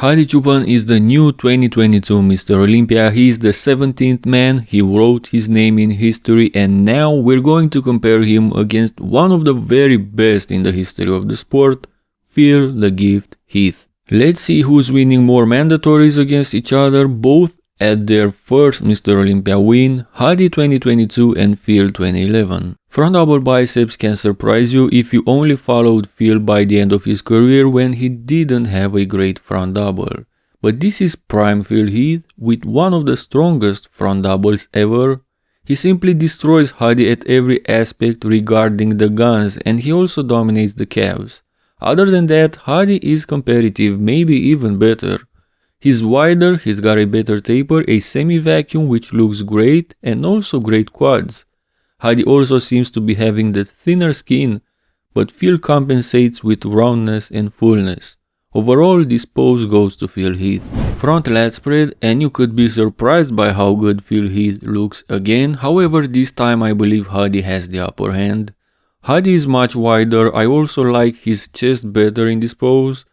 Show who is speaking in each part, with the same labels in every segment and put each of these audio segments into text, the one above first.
Speaker 1: Hadi Choopan is the new 2022 Mr. Olympia. He is the 17th man, he wrote his name in history, and now we're going to compare him against one of the very best in the history of the sport, Phil the Gift Heath. Let's see who's winning more mandatories against each other, both at their first Mr. Olympia win, Hadi 2022 and Phil 2011. Front double biceps can surprise you if you only followed Phil by the end of his career when he didn't have a great front double. But this is prime Phil Heath with one of the strongest front doubles ever. He simply destroys Hadi at every aspect regarding the guns, and he also dominates the calves. Other than that, Hadi is competitive, maybe even better. He's wider, he's got a better taper, a semi-vacuum which looks great, and also great quads. Hadi also seems to be having the thinner skin, but Phil compensates with roundness and fullness. Overall, this pose goes to Phil Heath. Front lat spread, and you could be surprised by how good Phil Heath looks again, however this time I believe Hadi has the upper hand. Hadi is much wider, I also like his chest better in this pose.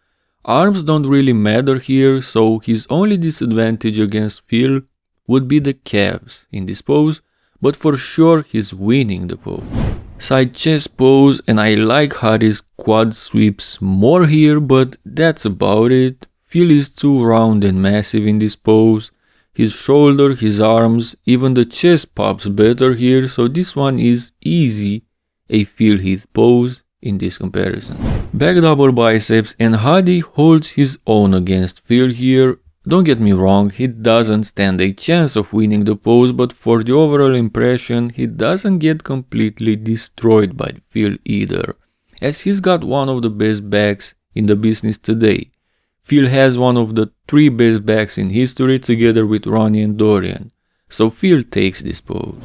Speaker 1: Arms don't really matter here, so his only disadvantage against Phil would be the calves in this pose, but for sure he's winning the pose. Side chest pose, and I like Hadi's quad sweeps more here, but that's about it. Phil is too round and massive in this pose. His shoulder, his arms, even the chest pops better here, so this one is easy a Phil Heath pose in this comparison. Back double biceps, and Hadi holds his own against Phil here. Don't get me wrong, he doesn't stand a chance of winning the pose, but for the overall impression, he doesn't get completely destroyed by Phil either, as he's got one of the best backs in the business today. Phil has one of the 3 best backs in history together with Ronnie and Dorian, so Phil takes this pose.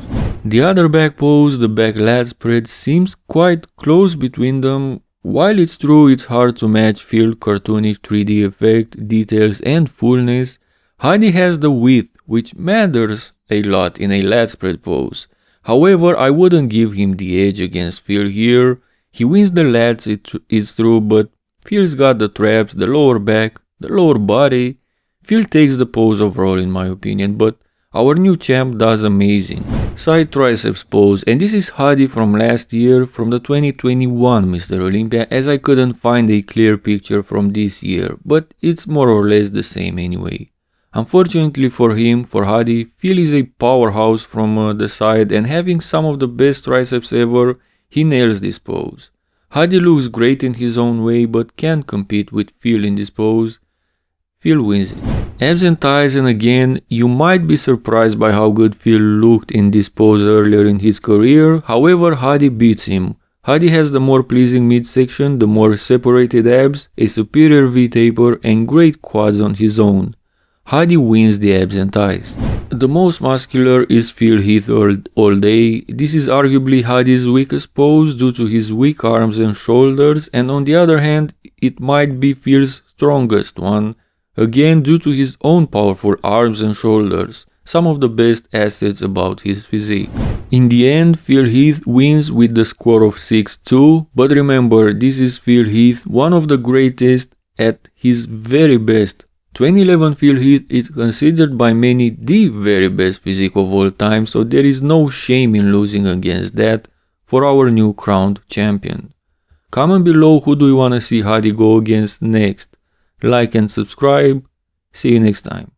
Speaker 1: The other back pose, the back lat spread, seems quite close between them. While it's true it's hard to match Phil's cartoonish 3D effect, details and fullness, Hadi has the width, which matters a lot in a lat spread pose. However, I wouldn't give him the edge against Phil here. He wins the lats, it's true, but Phil's got the traps, the lower back, the lower body. Phil takes the pose overall in my opinion, but our new champ does amazing. Side triceps pose, and this is Hadi from last year, from the 2021 Mr. Olympia, as I couldn't find a clear picture from this year, but it's more or less the same anyway. Unfortunately for him, for Hadi, Phil is a powerhouse from the side, and having some of the best triceps ever, he nails this pose. Hadi looks great in his own way, but can't compete with Phil in this pose. Phil wins it. Abs and thighs, and again, you might be surprised by how good Phil looked in this pose earlier in his career, however Hadi beats him. Hadi has the more pleasing midsection, the more separated abs, a superior V-taper and great quads on his own. Hadi wins the abs and thighs. The most muscular is Phil Heath all day. This is arguably Hadi's weakest pose due to his weak arms and shoulders, and on the other hand, it might be Phil's strongest one. Again, due to his own powerful arms and shoulders, some of the best assets about his physique. In the end, Phil Heath wins with the score of 6-2, but remember, this is Phil Heath, one of the greatest at his very best. 2011 Phil Heath is considered by many the very best physique of all time, so there is no shame in losing against that for our new crowned champion. Comment below who do you want to see Hadi go against next. Like and subscribe. See you next time.